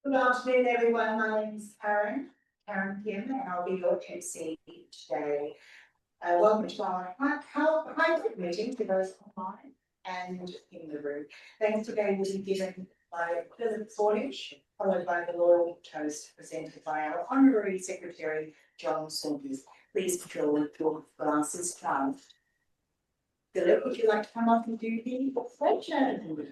Good afternoon, everyone. My name is Karen Kim, and I'll be your MC today. Welcome to our hybrid meeting for those online and in the room. Thanks today will be given by Philip Fordich, followed by the Royal Toast presented by our Honorary Secretary, John Saunders. Please fill your glasses down. Philip, would you like to come up and do the oration?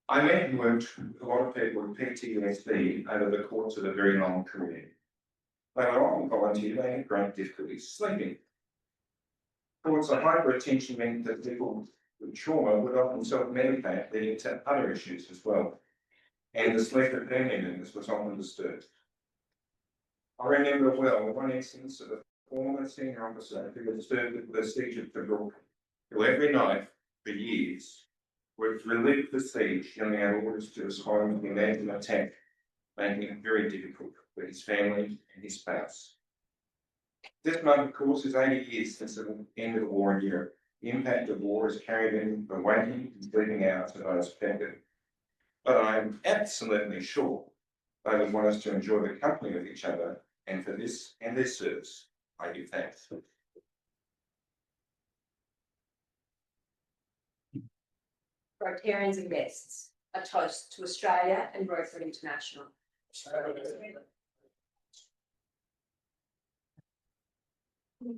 I met and worked with a lot of people with PTSD over the course of a very long career. They were often volunteer, they had great difficulties sleeping. Of course, the hypertension meant that people with trauma would often self-medicate, leading to other issues as well. And the sleep of their members was often disturbed. I remember well one instance of a former senior officer who was disturbed with a siege of Gibraltar, who every night for years would relive the siege, yelling out orders to his home with the imagined attack, making it very difficult for his family and his spouse. This month, of course, is 80 years since the end of the war in Europe. The impact of war has carried in the waking and sleeping hours of those affected. But I am absolutely sure they would want us to enjoy the company of each other, and for this and their service, I give thanks. Rotarians and guests, a toast to Australia and Rotary International.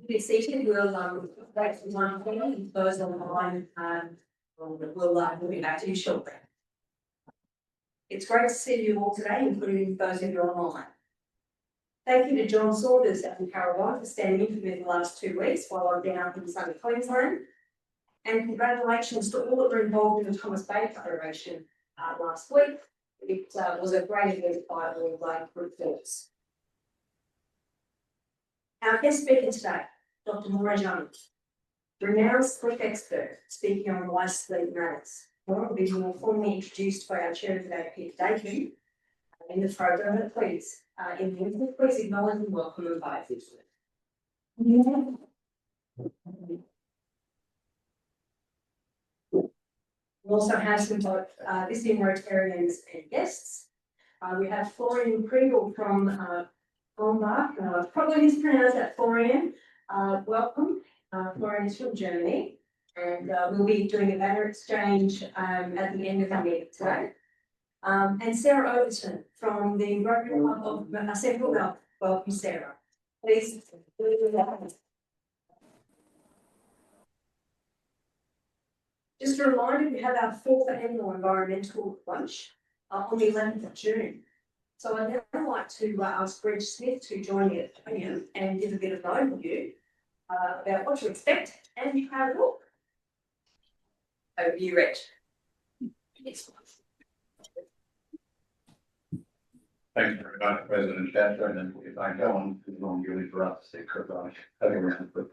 Be seated. We'll wait for one thing. Those on the line we'll be back to you shortly. It's great to see you all today, including those of you online. Thank you to John Saunders and Caroline for standing in for me the last 2 weeks while I've been up in sunny Queensland. And congratulations to all that were involved in the Thomas Bay Federation last week. It was a great event by all group firms. Our guest speaker today, Dr. Maura Jones, renowned sleep expert speaking on why sleep matters. Maura will be more formally introduced by our chair today, Peter Dakin, in the program. Please, please acknowledge and welcome them both. We also have some visiting Rotarians and guests. We have Florian Kriegel from Gombach. Probably mispronounced that, Florian. Welcome. Florian is from Germany, and we'll be doing a banner exchange at the end of the meeting today. And Sarah Overton from the Rotary Club of Central Melbourne. Welcome, Sarah. Please. Just a reminder, we have our 4th annual environmental lunch on the 11th of June. So I'd now like to ask Reg Smith to join me at the podium and give a bit of an overview about what to expect and how to look. Over to you, Reg. Yes. Thank you very much, President Catherine. And if I go on too long, you'll interrupt us because I'm having around for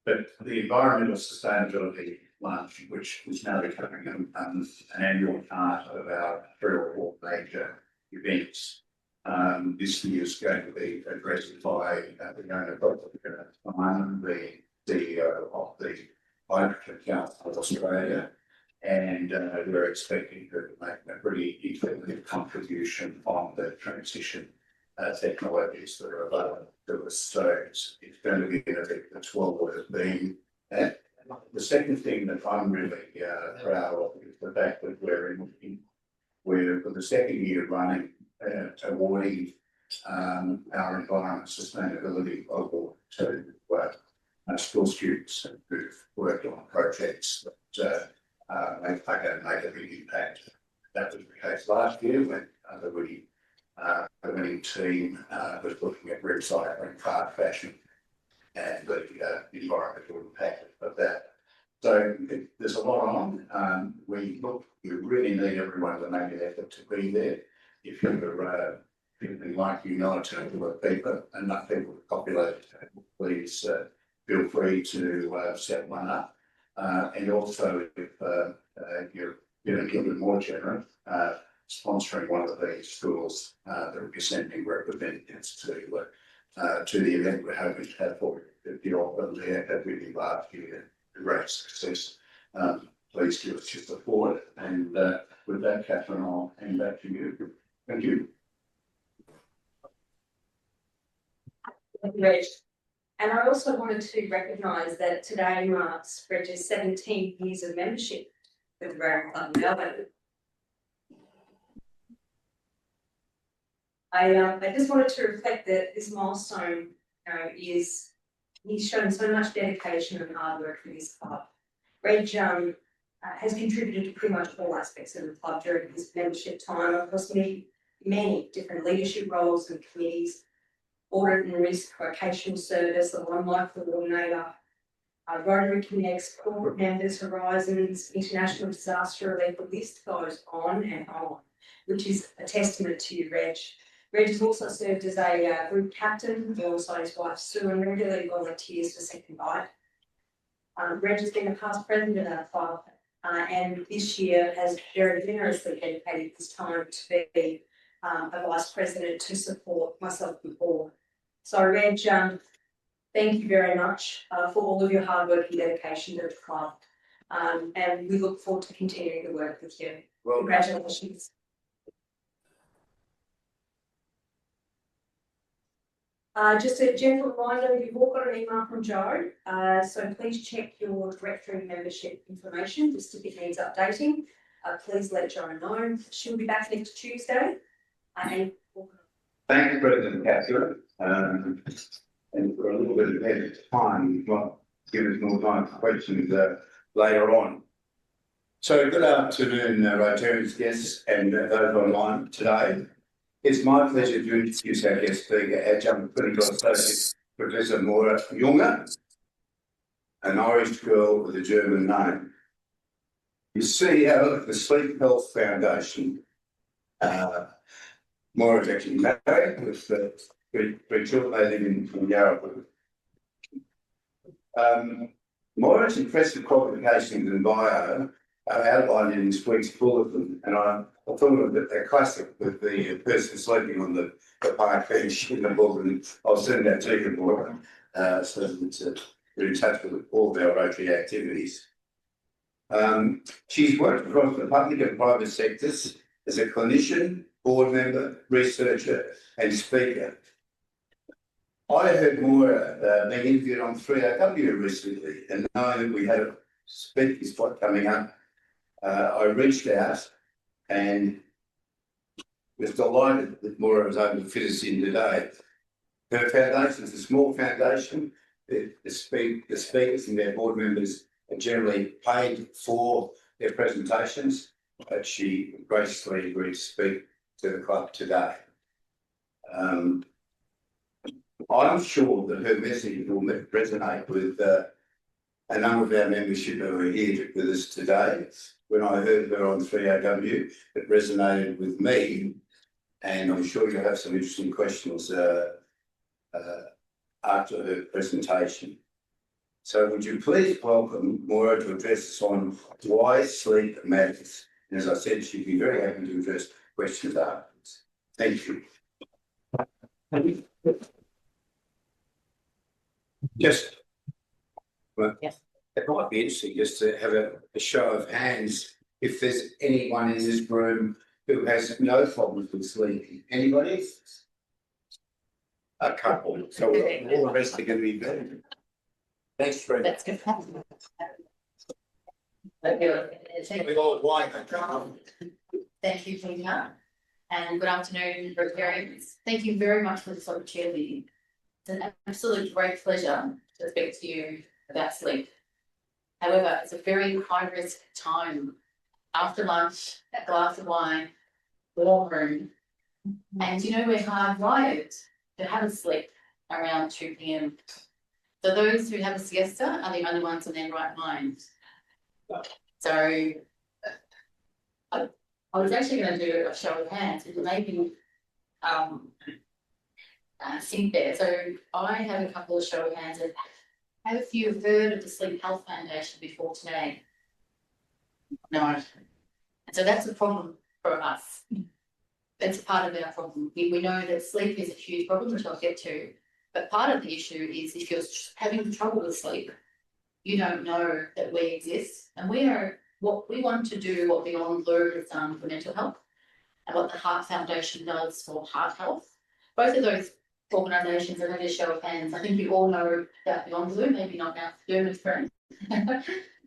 but the environmental sustainability lunch, which is now becoming an annual part of our 3 or 4 major events, this year is going to be addressed by the owner of the CEO of the Hydrogen Council of Australia, and we're expecting her to make a pretty effective contribution on the transition technologies that are available to us. So it's going to be an event that's well worth being at. The second thing that I'm really proud of is the fact that we're for the 2nd year running awarding our Environment Sustainability Award to school students who've worked on projects that make a big impact. That was the case last year when the winning team was looking at recycling, fast fashion, and the environmental impact of that. So there's a lot on. We really need everyone to make an effort to be there. If you're feeling like you know a total of people, enough people to populate it, please feel free to set one up. And also, if you're even more generous, sponsoring one of these schools that will be sending representatives to the event we're hoping to have for 50 of them there at really last year. Great success. please give us your support. And with that, Catherine, I'll hand back to you. Thank you. Thank you, Reg. And I also wanted to recognise that today marks Reg's 17 years of membership with the Rotary Club Melbourne. I just wanted to reflect that this milestone, is he's shown so much dedication and hard work for this club. Reg has contributed to pretty much all aspects of the club during his membership time across many different leadership roles and committees, audit and risk, vocational service, the One Life coordinator, Rotary Connects, corporate members, Horizons, international disaster relief. The list goes on and on, which is a testament to you, Reg. Reg has also served as a group captain alongside his wife Sue and regularly volunteers for Second Bite. Reg has been a past president of our club and this year has very generously dedicated his time to be a vice president to support myself and Paul. So Reg, thank you very much for all of your hard work and dedication to the club. And we look forward to continuing to work with you. Well, congratulations. Just a gentle reminder, you've all got an email from Jo, so please check your directory membership information just if it needs updating. Please let Jo know. She'll be back next Tuesday. Thank you, President Catherine. And for a little bit of time, might give us more time for questions later on. So good afternoon, Rotarians guests and those online today. It's my pleasure to introduce our guest speaker, Adjunct Clinical Associate Professor Maura Junger, an Irish girl with a German name. The CEO of the Sleep Health Foundation. Maura is actually married with three children living in Yarra. Maura's impressive qualifications in bio are outlined in this week's bulletin, and I thought of a classic with the person sleeping on the park bench in the book, and I'll send that to you, Maura, so that we're in touch with all of our Rotary activities. She's worked across the public and private sectors as a clinician, board member, researcher, and speaker. I heard Maura being interviewed on 3AW recently, and knowing that we had a speaking spot coming up, I reached out and was delighted that Maura was able to fit us in today. Her foundation is a small foundation. The speakers and their board members are generally paid for their presentations, but she graciously agreed to speak to the club today. I'm sure that her message will resonate with a number of our membership who are here with us today. When I heard her on 3AW, it resonated with me, and I'm sure you'll have some interesting questions after her presentation. So would you please welcome Maura to address us on why sleep matters? And as I said, she'd be very happy to address questions afterwards. Thank you. Just, well, yes. It might be interesting just to have a show of hands if there's anyone in this room who has no problems with sleeping. Anybody? A couple. So all the rest are going to be better. Thanks, Fred. That's good. Thank you, Peter, and good afternoon, Rotarians. Thank you very much for this opportunity. It's an absolute great pleasure to speak to you about sleep. However, it's a very high-risk time. After lunch, a glass of wine, warm room, and we're hardwired to have a sleep around 2 p.m. So those who have a siesta are the only ones in their right mind. So I was actually going to do a show of hands, and maybe think there. So I have a couple of show of hands. And have you heard of the Sleep Health Foundation before today? No. And so that's a problem for us. That's part of our problem. We know that sleep is a huge problem, which I'll get to. But part of the issue is if you're having trouble with sleep, you don't know that we exist, and we are what we want to do, what Beyond Blue has done for mental health, and what the Heart Foundation does for heart health. Both of those organisations, and a show of hands, I think you all know about Beyond Blue, maybe not now Dermot's friend.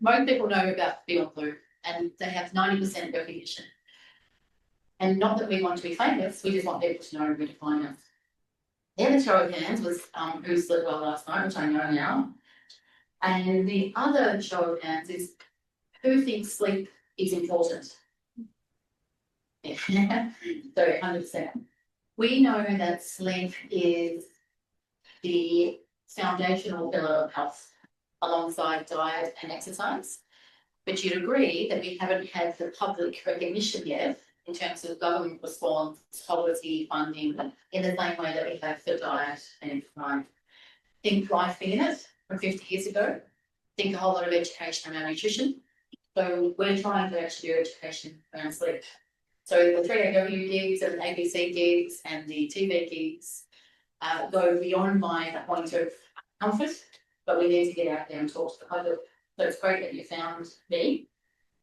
Most people know about Beyond Blue, and they have 90% recognition. And not that we want to be famous, we just want people to know who to find us. The other show of hands was who slept well last night, which I know now. And the other show of hands is who thinks sleep is important. Yeah. So 100%. We know that sleep is the foundational pillar of health alongside diet and exercise. But you'd agree that we haven't had the public recognition yet in terms of government response, policy, funding, in the same way that we have for diet and exercise. Think Life Minute from 50 years ago. Think a whole lot of education around nutrition. So we're trying to actually do education around sleep. So the 3AW gigs and the ABC gigs and the TV gigs go beyond my point of comfort, but we need to get out there and talk to the public. So it's great that you found me,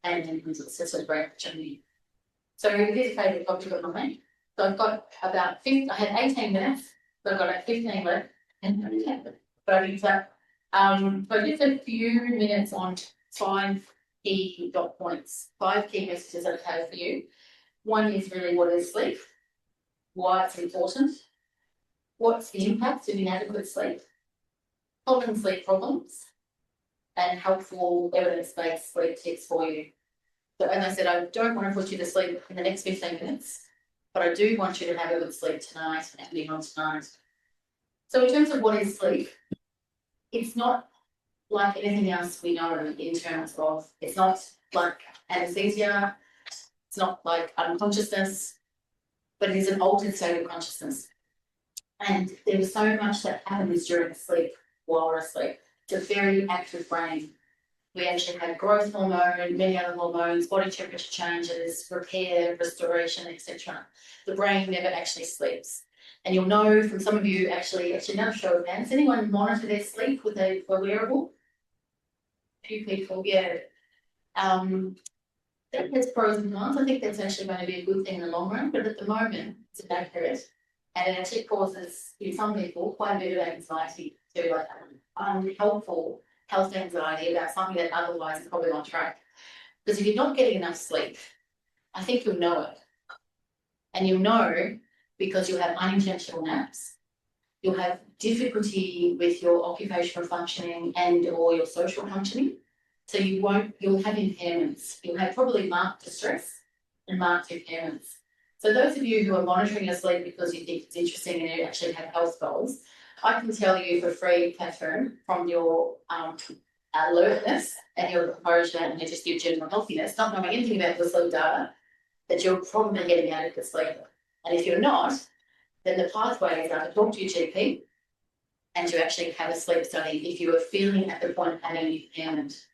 and it's just a great opportunity. So here's a favourite topic of mine. So I've got about 15, I had 18 minutes, so I've got about 15 left, but I need that. But just a few minutes on 5 key dot points, 5 key messages that I have for you. One is really what is sleep, why it's important, what's the impact of inadequate sleep, common sleep problems, and helpful evidence-based sleep tips for you. So as I said, I don't want to put you to sleep in the next 15 minutes, but I do want you to have a good sleep tonight and beyond tonight. So in terms of what is sleep, it's not like anything else we know in terms of, it's not like anesthesia, it's not like unconsciousness, but it is an altered state of consciousness. And there is so much that happens during sleep while we're asleep. It's a very active brain. We actually have growth hormone, many other hormones, body temperature changes, repair, restoration, etc. The brain never actually sleeps. And you'll know from some of you actually another show of hands, anyone monitor their sleep with a wearable? A few people, yeah. That has pros and cons. I think that's actually going to be a good thing in the long run, but at the moment it's inaccurate. And it actually causes, in some people, quite a bit of anxiety to like unhelpful health anxiety about something that otherwise is probably on track. Because if you're not getting enough sleep, I think you'll know it. And you'll know because you'll have unintentional naps, you'll have difficulty with your occupational functioning and or your social functioning. So you'll have impairments. You'll have probably marked distress and marked impairments. So those of you who are monitoring your sleep because you think it's interesting and you actually have health goals, I can tell you for free, Catherine, from your alertness and your composure and just your general healthiness, not knowing anything about the sleep data, that you're probably getting adequate sleep. And if you're not, then the pathways are to talk to your GP and to actually have a sleep study if you are feeling at the point of having an impairment.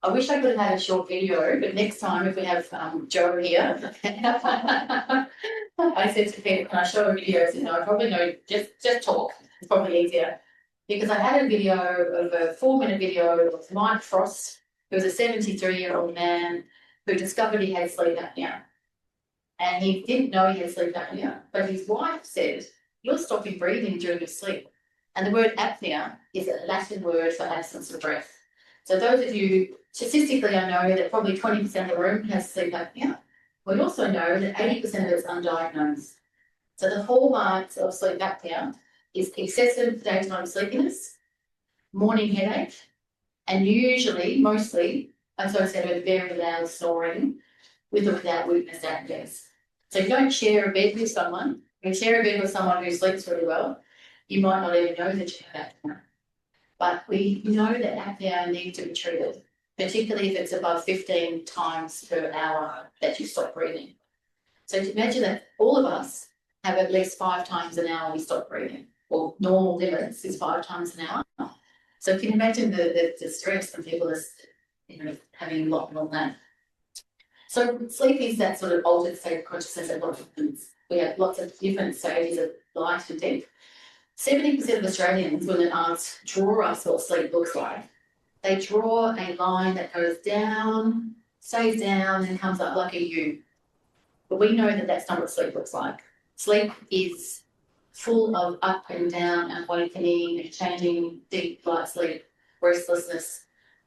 I wish I could have had a short video, but next time if we have Joe here, I said to Peter, can I show a video? I said, no, I probably know, just talk. It's probably easier. Because I had a video of a 4-minute video of Mike Frost, who was a 73-year-old man who discovered he had sleep apnea. And he didn't know he had sleep apnea, but his wife said, you're stopping breathing during your sleep. And the word apnea is a Latin word for absence of breath. So those of you, statistically, I know that probably 20% of the room has sleep apnea. We also know that 80% of it's undiagnosed. So the hallmarks of sleep apnea is excessive daytime sleepiness, morning headache, and usually, mostly, associated with very loud snoring with or without witness apneas. So if you don't share a bed with someone, if you share a bed with someone who sleeps really well, you might not even know that you have apnea. But we know that apnea needs to be treated, particularly if it's above 15 times per hour that you stop breathing. So imagine that all of us have at least 5 times an hour we stop breathing, or normal limits is 5 times an hour. So can you imagine the stress when people are having a lot more than that? So sleep is that sort of altered state of consciousness at what happens. We have lots of different stages of light and death. 70% of Australians, when they're asked, draw us what sleep looks like, they draw a line that goes down, stays down, and comes up like a U. But we know that that's not what sleep looks like. Sleep is full of up and down, awakening, changing, deep light sleep, restlessness.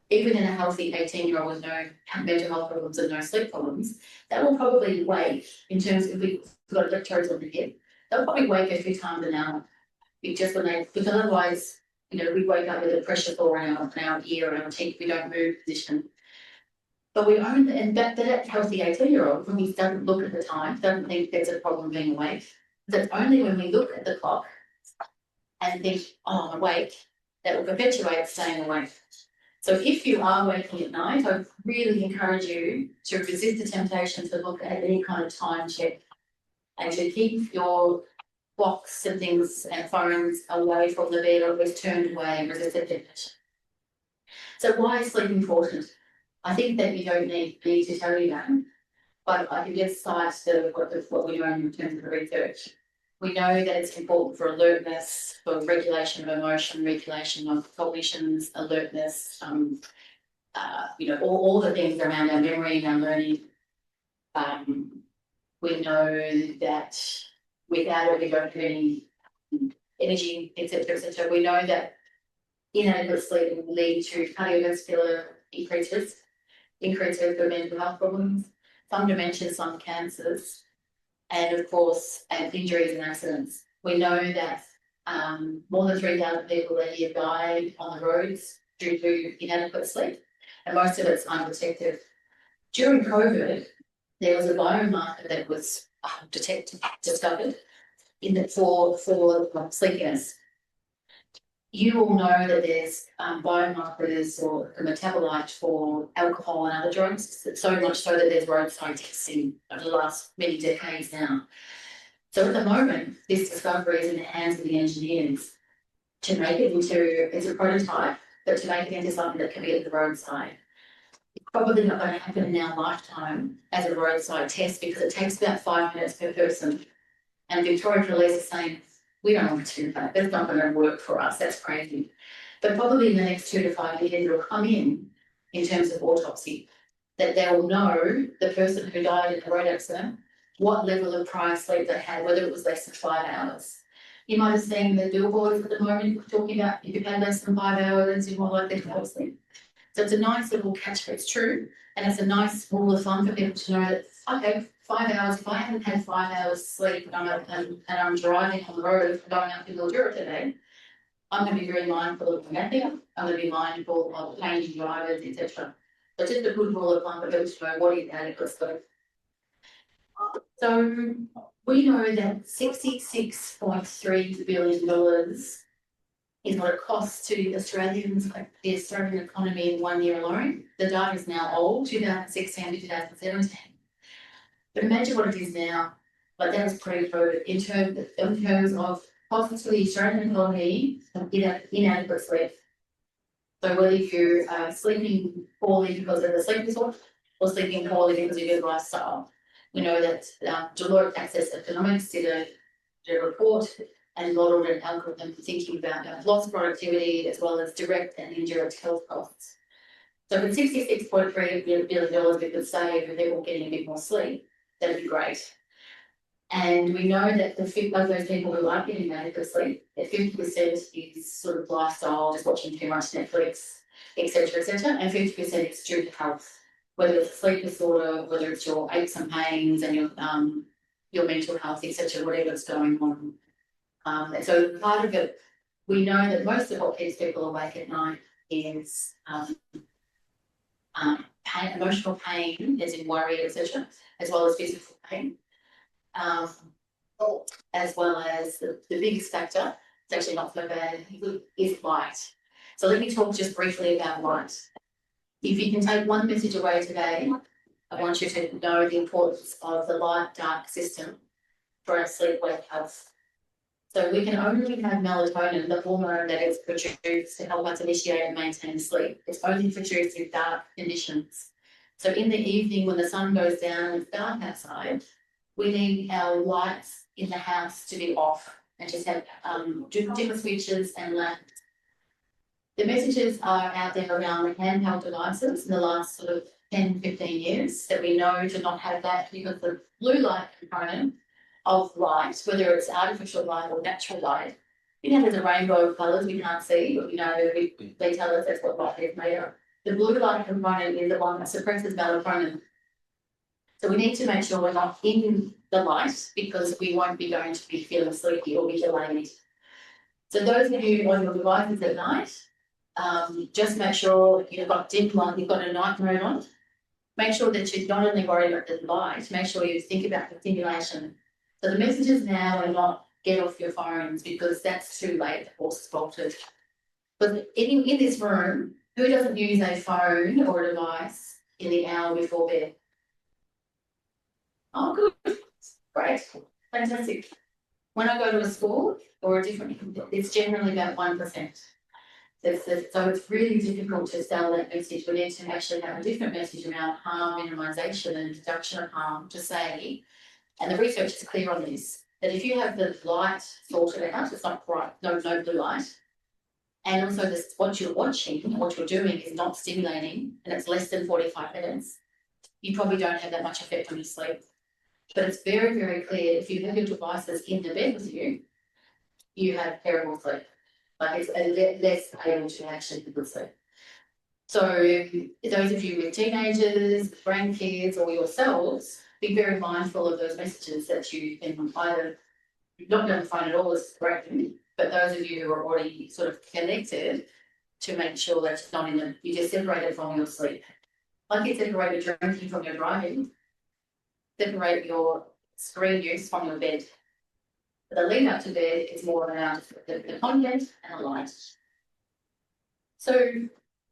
Even in a healthy 18-year-old with no mental health problems and no sleep problems, that will probably wake in terms of if we've got electrodes on the head, they'll probably wake a few times an hour. Just when they, because otherwise, we wake up with a pressure sore in our ear and our teeth, we don't move position. But we only, and that healthy 18-year-old, when he doesn't look at the time, doesn't think there's a problem being awake. That's only when we look at the clock and think, oh, I'm awake, that will perpetuate staying awake. So if you are waking at night, I really encourage you to resist the temptation to look at any kind of time check and to keep your clocks and things and phones away from the bed or always turned away and resist the temptation. So why is sleep important? I think that you don't need me to tell you that, but I can just cite what we know in terms of the research. We know that it's important for alertness, for regulation of emotion, regulation of cognitions, alertness, all the things around our memory and our learning. We know that without it, we don't have any energy, etc., etc. We know that inadequate sleep will lead to cardiovascular increases, increased risk of mental health problems, some dementias, some cancers, and of course, injuries and accidents. We know that more than 3,000 people a year died on the roads due to inadequate sleep, and most of it's undetected. During COVID, there was a biomarker that was discovered for sleepiness. You all know that there's biomarkers or a metabolite for alcohol and other drugs, so much so that there's roadside testing over the last many decades now. So at the moment, this discovery is in the hands of the engineers to make it into, it's a prototype, but to make it into something that can be at the roadside. It's probably not going to happen in our lifetime as a roadside test because it takes about 5 minutes per person. And Victoria Police is saying, we don't want to do that. That's not going to work for us. That's crazy. But probably in the next 2 to 5 years, it'll come in terms of autopsy, that they will know the person who died in a road accident, what level of prior sleep they had, whether it was less than 5 hours. You might have seen the billboards at the moment talking about if you've had less than 5 hours, you're more likely to fall asleep. So it's a nice little catch, it's true. And it's a nice rule of thumb for people to know that, okay, 5 hours, if I haven't had 5 hours sleep and I'm driving on the road going up to Mildura today, I'm going to be very mindful of napping, I'm going to be mindful of changing drivers, etc. So just a good rule of thumb for people to know what is adequate sleep. So we know that $66.3 billion is what it costs to Australians, like the Australian economy in 1 year alone. The data is now old, 2016 to 2017. But imagine what it is now, like that was pre-COVID, in terms of costs to the Australian economy of inadequate sleep. So whether you're sleeping poorly because of the sleep disorder or sleeping poorly because of your lifestyle. We know that Deloitte Access Economics did a report and modelled an algorithm thinking about lost productivity as well as direct and indirect health costs. So with $66.3 billion we could save if people getting a bit more sleep, that'd be great. And we know that of those people who are getting adequate sleep, that 50% is sort of lifestyle, just watching too much Netflix, etc., and 50% is due to health, whether it's a sleep disorder, whether it's your aches and pains and your mental health, etc., whatever's going on. So part of it, we know that most of what keeps people awake at night is pain, emotional pain, as in worry, etc., as well as physical pain. As well as the biggest factor, it's actually not so bad, is light. So let me talk just briefly about light. If you can take one message away today, I want you to know the importance of the light-dark system for our sleep-wake health. So we can only have melatonin, the hormone that is produced to help us initiate and maintain sleep. It's only produced in dark conditions. So in the evening when the sun goes down and it's dark outside, we need our lights in the house to be off and just have dimmer switches and lamps. The messages are out there around handheld devices in the last sort of 10, 15 years that we know to not have that because the blue light component of light, whether it's artificial light or natural light, you know, there's a rainbow of colours we can't see, but we know they tell us that's what light is made of. The blue light component is the one that suppresses melatonin. So we need to make sure we're not in the light because we won't be going to be feeling sleepy or be delayed. So those of you on your devices at night, just make sure you've got dim light, you've got a night mode on. Make sure that you're not only worried about the light, make sure you think about the stimulation. So the messages now are not get off your phones because that's too late, the horse is bolted. But in this room, who doesn't use a phone or a device in the hour before bed? Oh, good, great, fantastic. When I go to a school or a different, it's generally about 1%. So it's really difficult to sell that message. We need to actually have a different message around harm minimisation and reduction of harm to say, and the research is clear on this, that if you have the light sorted out, it's not bright, no blue light, and also this, what you're watching, what you're doing is not stimulating, and it's less than 45 minutes, you probably don't have that much effect on your sleep. But it's very, very clear if you have your devices in the bed with you, you have terrible sleep. Like it's less able to actually be good sleep. So those of you with teenagers, grandkids, or yourselves, be very mindful of those messages that you can either not going to find at all as great, but those of you who are already sort of connected to make sure that it's not in them, you just separate it from your sleep. Like you separate your drinking from your driving, separate your screen use from your bed. But the lead up to bed is more around the content and the light. So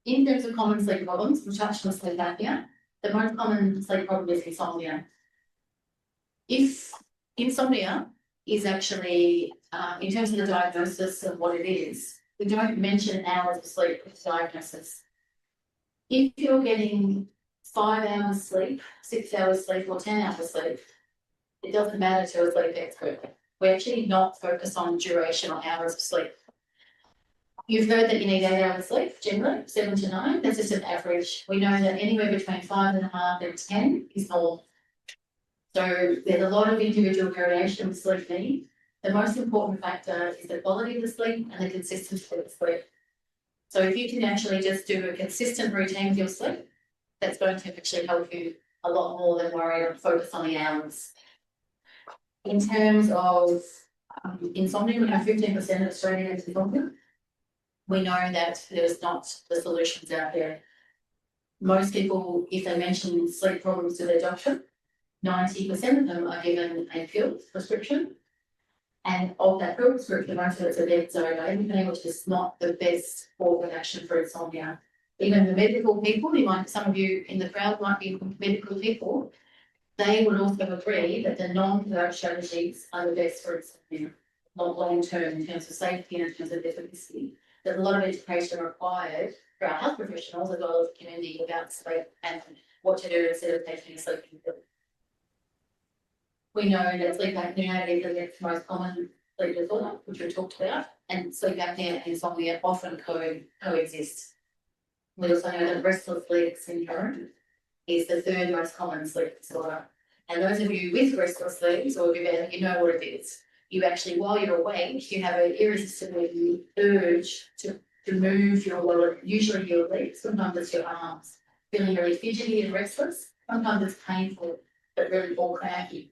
in terms of common sleep problems, we touched on sleep apnea. The most common sleep problem is insomnia. If insomnia is actually, in terms of the diagnosis of what it is, we don't mention hours of sleep with diagnosis. If you're getting 5 hours sleep, 6 hours sleep, or 10 hours sleep, it doesn't matter to a sleep expert. We're actually not focused on duration or hours of sleep. You've heard that you need 8 hours sleep, generally, 7 to 9. That's just an average. We know that anywhere between 5.5 and 10 is normal. So there's a lot of individual variation with sleep need. The most important factor is the quality of the sleep and the consistency of the sleep. So if you can actually just do a consistent routine with your sleep, that's going to actually help you a lot more than worry or focus on the hours. In terms of insomnia, we know 15% of Australians have insomnia. We know that there's not the solutions out there. Most people, if they mention sleep problems to their doctor, 90% of them are given a pill prescription. And of that pill prescription, most of it's a benzodiazepine, which is not the best form of action for insomnia. Even the medical people, some of you in the crowd might be medical people, they would also agree that the non-drug strategies are the best for insomnia, not long-term in terms of safety and in terms of efficacy. There's a lot of education required for our health professionals as well as the community about sleep and what to do instead of taking a sleeping pill. We know that sleep apnea is the next most common sleep disorder, which we talked about, and sleep apnea and insomnia often coexist. We also know that restless leg syndrome is the third most common sleep disorder. And those of you with restless legs, or if you know what it is, you actually, while you're awake, you have an irresistible urge to move usually your legs, sometimes it's your arms, feeling really fidgety and restless. Sometimes it's painful, but really all cranky.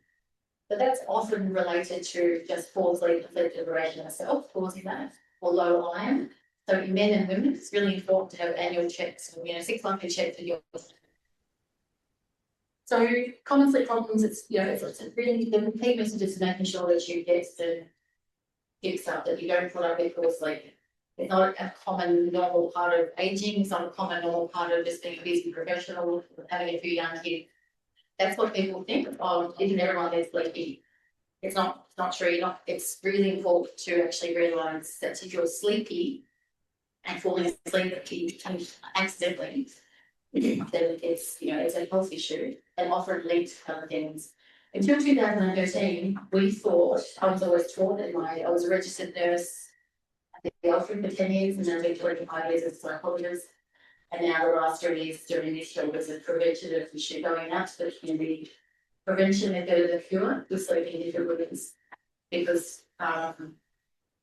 But that's often related to just poor sleep and sleep deprivation itself, causing that, or low iron. So in men and women, it's really important to have annual checks, 6 monthly checks with your. So common sleep problems, it's really the key message is making sure that you get the fix up, that you don't put up with poor sleep. It's not a common normal part of aging, it's not a common normal part of just being a busy professional, having a few young kids. That's what people think, isn't everyone is sleepy? It's not true, it's really important to actually realise that if you're sleepy and falling asleep accidentally, then it's a health issue and often leads to other things. Until 2013, we thought, I was always taught I was a registered nurse, the Alfred for 10 years and then doing 25 years as a psychologist. And now the last 3 years doing this job as a preventative issue, going out to the community. Prevention is better than cure with sleeping difficulties. Because yeah,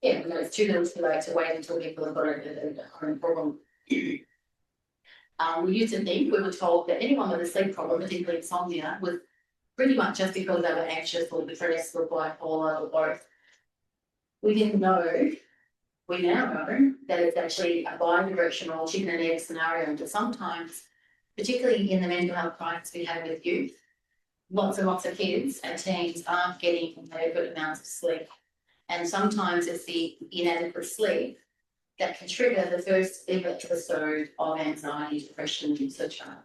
you know, it's too little too late to wait until people have got a current problem. We used to think, we were told that anyone with a sleep problem, particularly insomnia, was pretty much just because they were anxious or depressed or bipolar or both. We didn't know, we now know that it's actually a bi-directional chicken and egg scenario, and sometimes, particularly in the mental health crisis we have with youth, lots and lots of kids and teens aren't getting adequate amounts of sleep. And sometimes it's the inadequate sleep that can trigger the first episode of anxiety, depression, etc.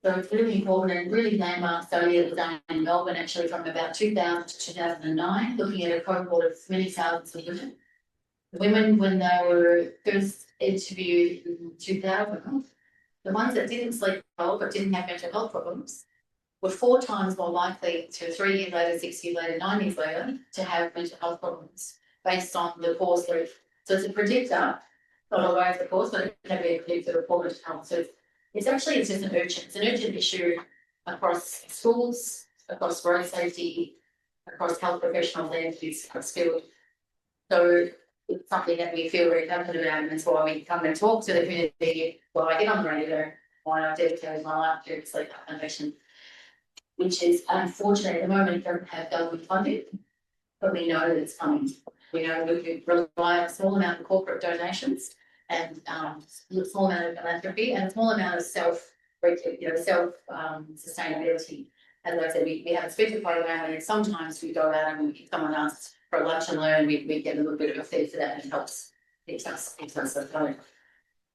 So it's really important and really landmark study that was done in Melbourne actually from about 2000 to 2009, looking at a cohort of many thousands of women. The women, when they were first interviewed in 2000, the ones that didn't sleep well but didn't have mental health problems were 4 times more likely to 3 years later, 6 years later, 9 years later to have mental health problems based on the poor sleep. So it's a predictor, not always of course, but it can be a predictor of poor mental health. So it's just an urgent issue across schools, across road safety, across health professionals and its field. So it's something that we feel very confident about, and that's why we come and talk to the community. Well, I get on the radio, why I dedicate my life to sleep foundation, which is unfortunate at the moment don't have government funding, but we know that it's coming. We know we can rely on a small amount of corporate donations and a small amount of philanthropy and a small amount of sustainability. As I said, we have a speaker program, and sometimes we go out and if someone asks for a lunch and learn, we get a little bit of a fee for that, and it helps keeps us going.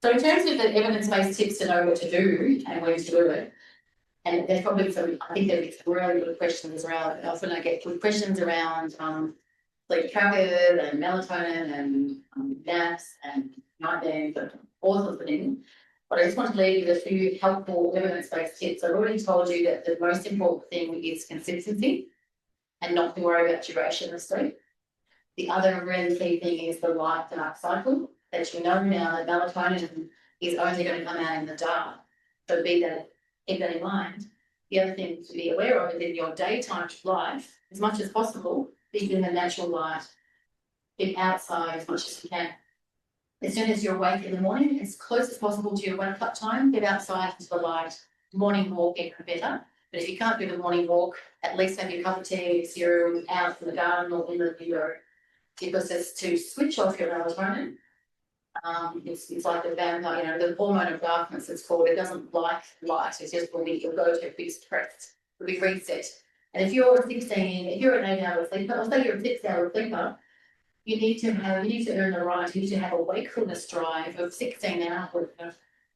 So in terms of the evidence-based tips to know what to do and when to do it, and there's probably some, I think there's really good questions around, often I get good questions around like COVID and melatonin and naps and nightmares and all sorts of things. But I just want to leave you with a few helpful evidence-based tips. I've already told you that the most important thing is consistency and not to worry about duration of sleep. The other really key thing is the light-dark cycle, that you know now that melatonin is only going to come out in the dark. So keep that in mind. The other thing to be aware of is in your daytime life, as much as possible, be in the natural light, be outside as much as you can. As soon as you're awake in the morning, as close as possible to your wake up time, get outside into the light. Morning walk, even better. But if you can't do the morning walk, at least have your cup of tea, cereal out in the garden or in the window. Because it's to switch off your melatonin. It's like the vampire, the hormone of darkness, it's called. It doesn't like light, it's just when you'll go to a big stress, it'll be reset. And if you're an 8-hour sleeper, I'll say you're a 6-hour sleeper, you need to earn the right, you need to have a wakefulness drive of 16 hours,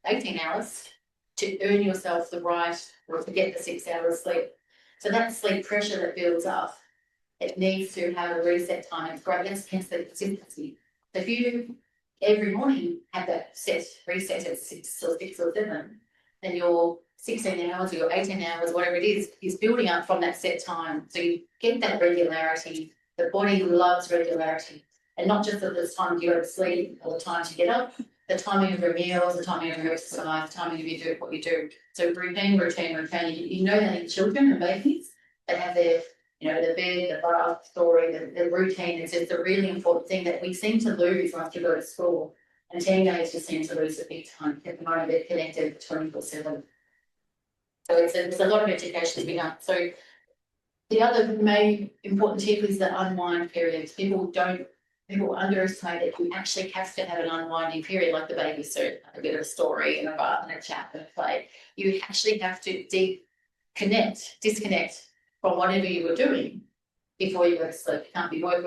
18 hours to earn yourself the right or to get the 6 hours sleep. So that sleep pressure that builds up, it needs to have a reset time. It's great, that's hence the consistency. So if you every morning have that reset at 6 or 7, then your 16 hours or your 18 hours, whatever it is building up from that set time. So you get that regularity. The body loves regularity. And not just at the time you go to sleep or the time to get up, the timing of your meals, the timing of your exercise, the timing of you do what you do. So routine. You know that in children and babies, they have their the bed, the bath story, the routine is just a really important thing that we seem to lose once you go to school. And teenagers seem to lose it big time. At the moment, they're connected 24/7. So it's a lot of education to be done. So the other main important tip is the unwind periods. People underestimate that you actually have to have an unwinding period, like the baby suit, a bit of a story and a bath and a chat and a play. You actually have to disconnect from whatever you were doing before you go to sleep. You can't be work,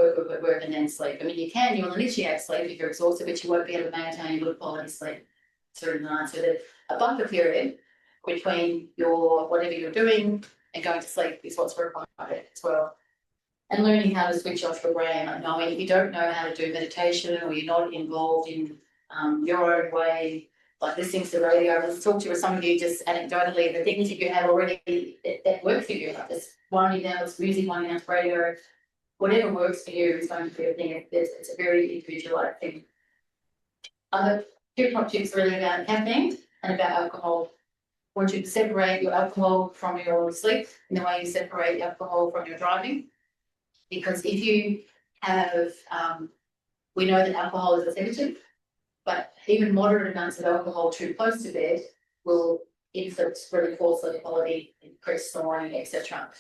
and then sleep. I mean, you will initiate sleep if you're exhausted, but you won't be able to maintain good quality sleep through the night. So there's a buffer period between your whatever you're doing and going to sleep is what's required as well. And learning how to switch off your brain, like knowing if you don't know how to do meditation or you're not involved in your own way, like listening to the radio. Let's talk to some of you just anecdotally, the things that you have already that work for you, like this winding down, this music, winding down to radio. whatever works for you is going to be a thing. It's a very individualised thing. Other two top tips really about caffeine and about alcohol. I want you to separate your alcohol from your sleep in the way you separate alcohol from your driving. Because if you have, we know that alcohol is a sedative, but even moderate amounts of alcohol too close to bed will inflict really poor sleep quality, increase snoring, etc.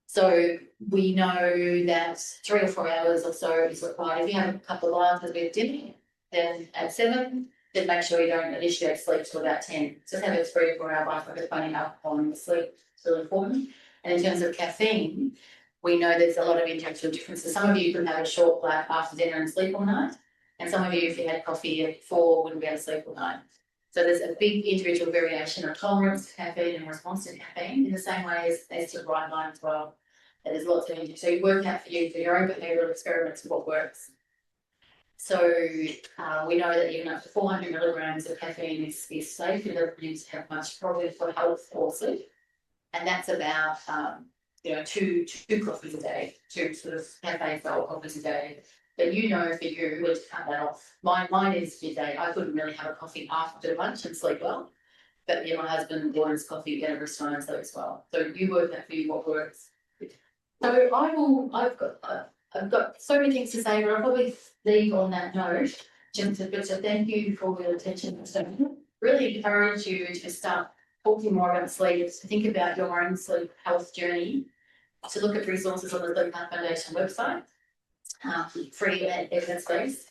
So we know that 3 or 4 hours or so is required. If you have a couple of glasses with dinner, then at 7, then make sure you don't initiate sleep till about 10. So have a 3 or 4 hour bath with finding alcohol in the sleep. It's really important. And in terms of caffeine, we know there's a lot of individual differences. Some of you could have a short black after dinner and sleep all night. And some of you, if you had coffee at 4, wouldn't be able to sleep all night. So there's a big individual variation of tolerance to caffeine and response to caffeine in the same way as to bright light as well. And there's lots of individuals. So you work out for your own behavioural experiments what works. So we know that even up to 400 milligrams of caffeine is safe. It doesn't need to have much problem for health or sleep. And that's about two coffees a day, 2 sort of cafe style coffees a day. But you know, for you, we'll cut that off. Mine is midday. I couldn't really have a coffee after lunch and sleep well. But my husband orders coffee at every time and sleeps well. So you work out for you what works. So I've got so many things to say, but I'll probably leave on that note. Just to thank you for your attention. So really encourage you to start talking more about sleep, to think about your own sleep health journey, to look at resources on the Sleep Health Foundation website, free and evidence-based.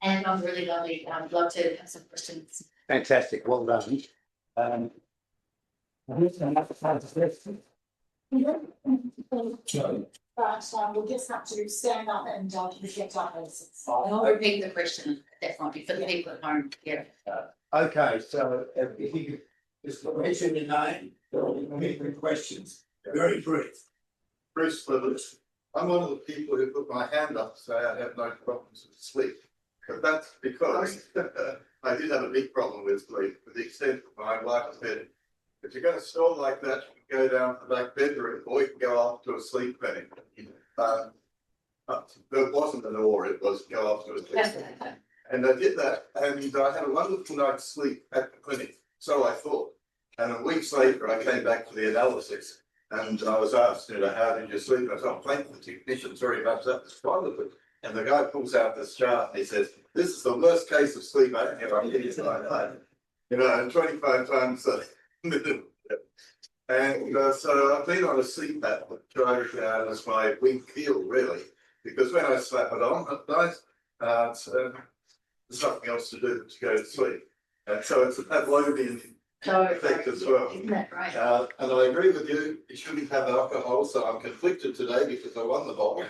And I'm really lovely. I'd love to have some questions. Fantastic, well done. But we'll just have to stand up and get our places. I'll repeat the question. That might be for the people at home. Yeah. Okay, so if you could just mention your name, repeat the questions, very brief. Bruce Slithers. I'm one of the people who put my hand up to say I have no problems with sleep. But that's because I did have a big problem with sleep, to the extent that my wife said, if you're going to snore like that, you can go down to the back bedroom or you can go off to a sleep clinic. There wasn't an or, it was go off to a sleep clinic. And I did that, and I had a wonderful night's sleep at the clinic, so I thought. And a week later, I came back for the analysis, and I was asked, how did you sleep? And I thought, thank the technicians very much, that was wonderful. And the guy pulls out this chart and he says, this is the worst case of sleep I ever had in my life. And 25 times a minute. And so I've been on a CPAP, which as my weak heel, really, because when I slap it on at night, there's nothing else to do to go to sleep. And so it's a Pavlovian effect as well. Isn't that right? And I agree with you, you shouldn't have alcohol, so I'm conflicted today because I won the bottle.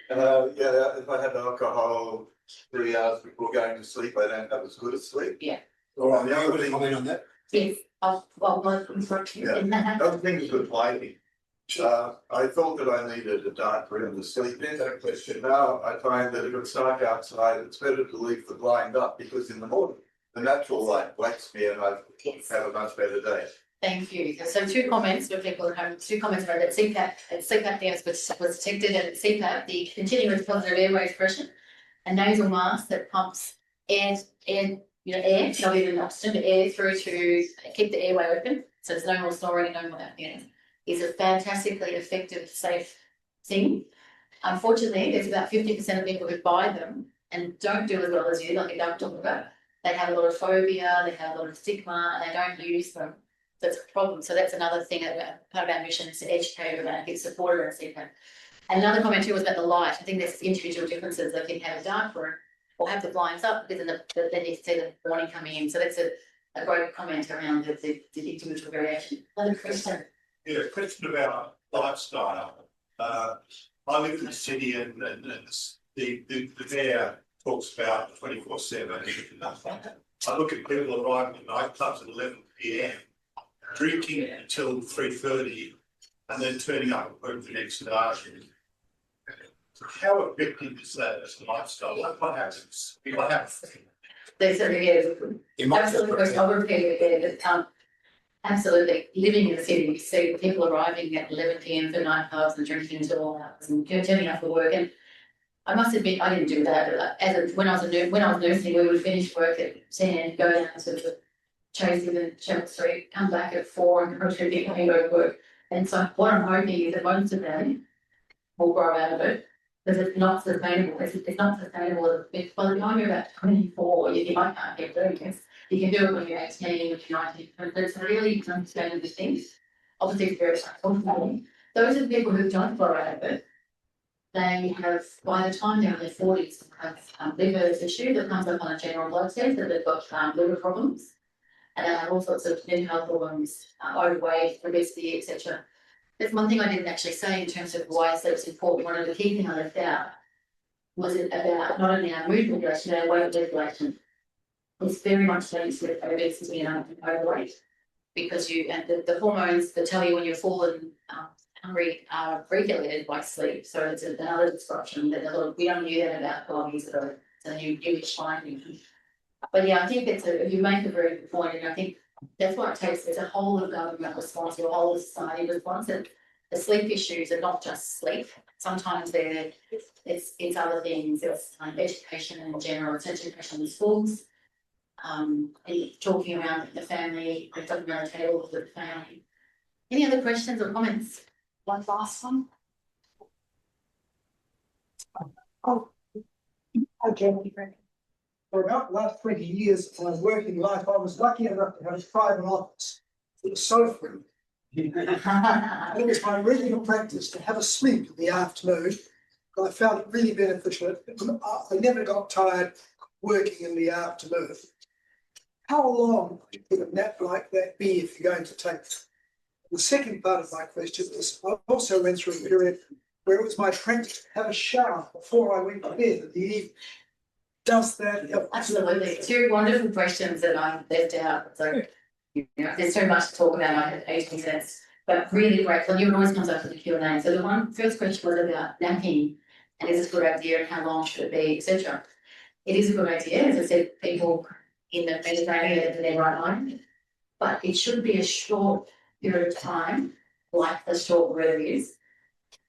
If I have alcohol 3 hours before going to sleep, I don't have as good a sleep. Yeah. All right, now I'm comment on that. Yes. The other thing is with lighting. I thought that I needed a dark room to sleep in. That question. Now I find that if it's dark outside, it's better to leave the blind up because in the morning the natural light wakes me and I have a much better day. Thank you. So 2 comments for people at home. 2 comments about that CPAP. Sleep apnea was detected at CPAP, the continuous positive airway pressure, a nasal mask that pumps air, not even oxygen, but air through to keep the airway open. So there's no more snoring, no more apnea. Is a fantastically effective, safe thing. Unfortunately, there's about 50% of people who buy them and don't do as well as you, like you don't talk about. They have a lot of phobia, they have a lot of stigma, and they don't use them. That's a problem. So that's another thing that part of our mission is to educate about, get support around CPAP. And another comment too was about the light. I think there's individual differences. They can have a dark room or have the blinds up because then you see the morning coming in. So that's a great comment around the individual variation. Another question. Yeah, question about lifestyle. I live in the city and the mayor talks about 24/7. I look at people arriving at nightclubs at 11 PM, drinking until 3:30 and then turning up at work the next day. How effective is that as a lifestyle? What happens? What happens? There's a absolutely question. I'll repeat it again. Absolutely. Living in the city, you see people arriving at 11 p.m. for nightclubs and drinking until all hours and turning up for work. And I must admit, I didn't do that. When I was nursing, we would finish work at 10, go down to the Chasing and Chapel Street, come back at 4 and go to get home, go to work. And so what I'm hoping is that most of them will grow out of it, because it's not sustainable. It's not sustainable. By the time you're about 24, you think, I can't keep doing this. You can do it when you're 18, when you're 19, but it's really unsustainable things. Obviously, it's very successful. Those are the people who don't grow out of it. They have, by the time they're in their 40s, have liver issue that comes up on a general blood test, that they've got liver problems. And they have all sorts of mental health problems, overweight, obesity, etc. There's one thing I didn't actually say in terms of why sleep's important. One of the key things I left out was it about not only our mood regulation, our weight regulation. It's very much linked with obesity and overweight, because the hormones that tell you when you're full and hungry are regulated by sleep. So it's another disruption that we only knew that about 12 years ago. So you finding. But yeah, I think you make a very good point, and I think that's what it takes. It's a whole of government response, or a whole of society response. And the sleep issues are not just sleep. Sometimes it's other things. It's education in general. It's education in schools. And talking around the family, talking around the table with the family. Any other questions or comments? One last one. Oh, okay. For about the last 20 years of my working life, I was lucky enough to have a private office. It was so free. And it was my regular practice to have a sleep in the afternoon. I found it really beneficial. I never got tired working in the afternoon. How long would a nap like that be if you're going to take it? The second part of my question is, I also went through a period where it was my practice to have a shower before I went to bed in the evening. Does that help? Absolutely. Two wonderful questions that I left out. So, there's so much to talk about. I had 18 cents, but really great. Well, it always comes up to the Q&A. So the first question was about napping, and is this a good idea, and how long should it be, etc. It is a good idea. As I said, people in the Mediterranean are in their right mind, but it should be a short period of time, like the short weather is.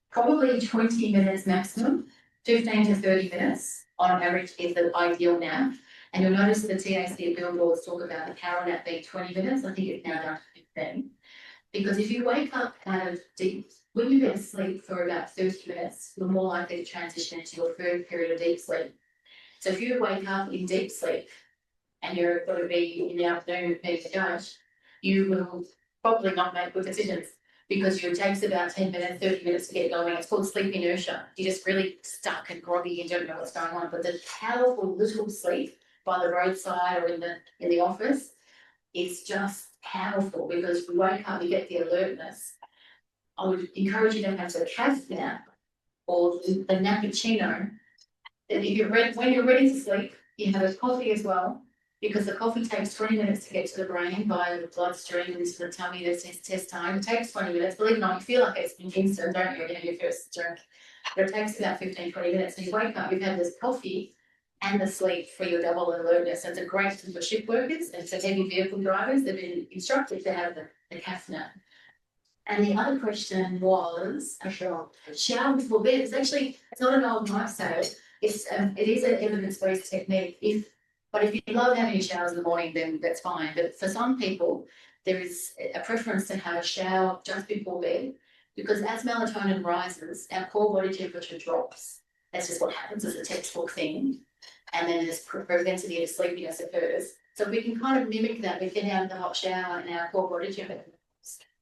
Probably 20 minutes maximum, 15 to 30 minutes on average is the ideal nap. And you'll notice the TAC billboards talk about the power nap being 20 minutes. I think it's now down to 15. Because if you wake up out of when you go to sleep for about 30 minutes, you're more likely to transition into your third period of deep sleep. So if you wake up in deep sleep and you're going to be in the afternoon with me to judge, you will probably not make good decisions, because it takes about 10 minutes, 30 minutes to get going. It's called sleep inertia. You're just really stuck and groggy and don't know what's going on. But the powerful little sleep by the roadside or in the office is just powerful, because we wake up, you get the alertness. I would encourage you to have the cat nap or the nappuccino. When you're ready to sleep, you have a coffee as well, because the coffee takes 20 minutes to get to the brain via the bloodstream into the tummy. There's test time. It takes 20 minutes. Believe it or not, you feel like it's been instant, don't you? Your first drink. But it takes about 15, 20 minutes. So you wake up, you've had this coffee and the sleep for your double alertness. It's a great thing for shift workers and for heavy vehicle drivers. They've been instructed to have the caff nap. And the other question was a shower before bed. It's not an old wives' tale. It is an evidence-based technique. But if you love having showers in the morning, then that's fine. But for some people, there is a preference to have a shower just before bed, because as melatonin rises, our core body temperature drops. That's just what happens. It's a textbook thing. And then this propensity to sleepiness occurs. So we can kind of mimic that. We get out of the hot shower and our core body temperature.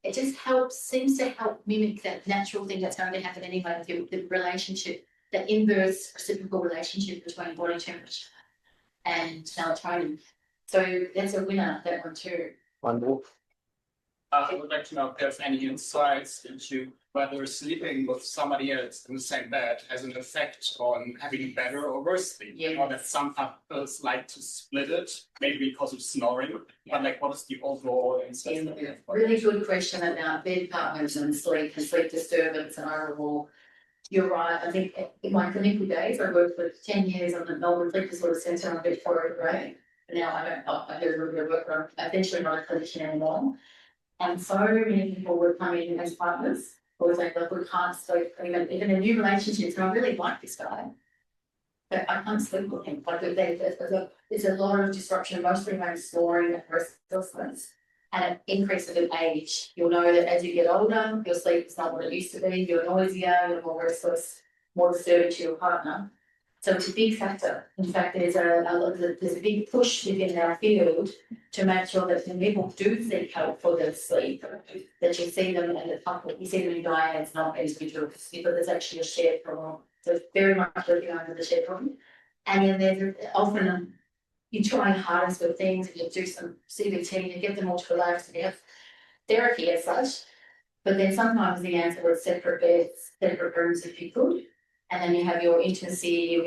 It just seems to help mimic that natural thing that's going to happen anyway with the relationship, the inverse reciprocal relationship between body temperature and melatonin. So that's a winner, that one too. Wonderful. I would like to know if there's any insights into whether sleeping with somebody else in the same bed has an effect on having better or worse sleep. Yeah. I know that some couples like to split it, maybe because of snoring, but like what is the overall insight? Really good question about bed partners and sleep disturbance and overall. You're right. I think in my clinical days, I worked for 10 years on the Melbourne Sleep Disorder Centre on Victoria Road. But now I do a little bit of work, but I'm essentially not a clinician anymore. And so many people would come in as partners, or say, look, we can't sleep, even in new relationships, and I really like this guy. But I can't sleep with him, like there's a lot of disruption, mostly around snoring and restlessness. And an increase of age, you'll know that as you get older, your sleep is not what it used to be, you're noisier, you're more restless, more disturbing to your partner. So it's a big factor. In fact, there's a big push within our field to make sure that when people do seek help for their sleep, that you see them as a couple, you see them in dyads, not individuals, because there's actually a shared problem. So it's very much recognised as a shared problem. And then there's often you try hardest with things, and you do some CBT, you get them all to relax, and you have therapy as such. But then sometimes the answer is separate beds, separate rooms if you could. And then you have your intimacy,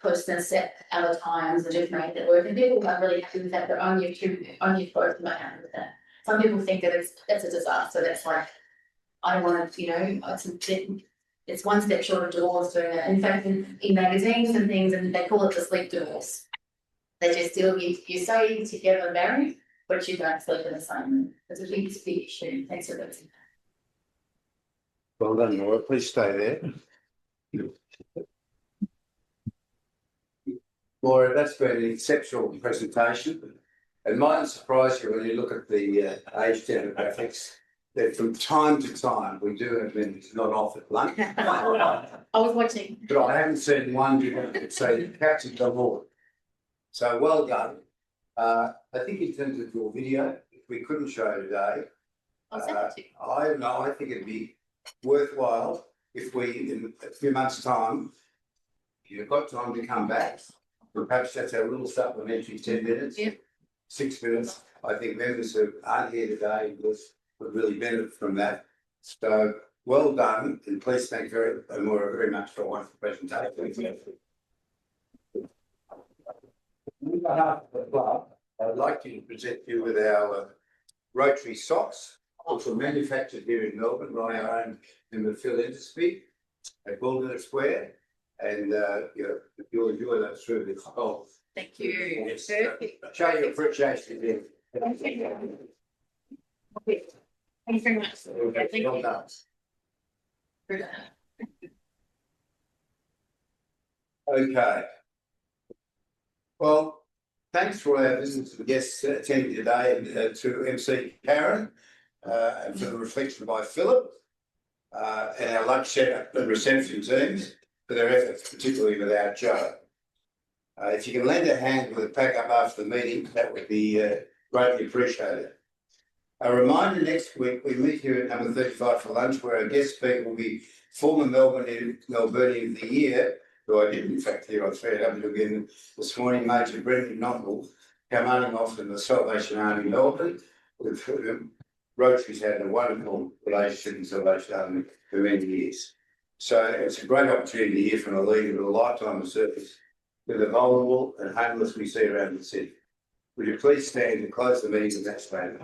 closeness at other times, and just make that work. And people are really happy with that, but only if both are happy with that. Some people think that that's a disaster. That's like, I don't want to, it's one step short of divorce doing that. In fact, in magazines and things, and they call it the sleep divorce. They just still you stay together married, but you don't sleep in the same room. It's a big issue. Thanks for listening. Well done, Laura. Please stay there. Laura, that's been an exceptional presentation. It mightn't surprise you when you look at the age demographics that from time to time we do have minutes not off at lunch. I was watching. But I haven't seen one say captain the Lord. So well done. I think in terms of your video, if we couldn't show today, I think it'd be worthwhile if we, in a few months' time, you've got time to come back. Perhaps that's our little supplementary 10 minutes, 6 minutes. I think members who aren't here today would really benefit from that. So well done, and please thank Laura very much for a wonderful presentation. On behalf of the club, I'd like to present you with our Rotary socks, which are manufactured here in Melbourne by our own member Phil Intersby at Wilderness Square, and you'll enjoy those through this whole. Thank you. Yes, show your appreciation here. Thank you. Okay. Thank you very much. Thank you. Well done. Okay. Well, thanks for our visitors and guests attending today, and to MC Karen, and for the reflection by Philip, and our lunch setup and reception teams for their efforts, particularly without Joe. If you can lend a hand with a pack up after the meeting, that would be greatly appreciated. A reminder, next week we meet here at number 35 for lunch, where our guest speaker will be former Melbourneian of the Year, who I did in fact hear on 3AW again this morning, Major Brendan Knottle, commanding officer in the Salvation Army Melbourne, with whom Rotary's had a wonderful relationship in Salvation Army for many years. So it's a great opportunity to hear from a leader with a lifetime of service to the vulnerable and homeless we see around the city. Would you please stand and close the meeting with that statement?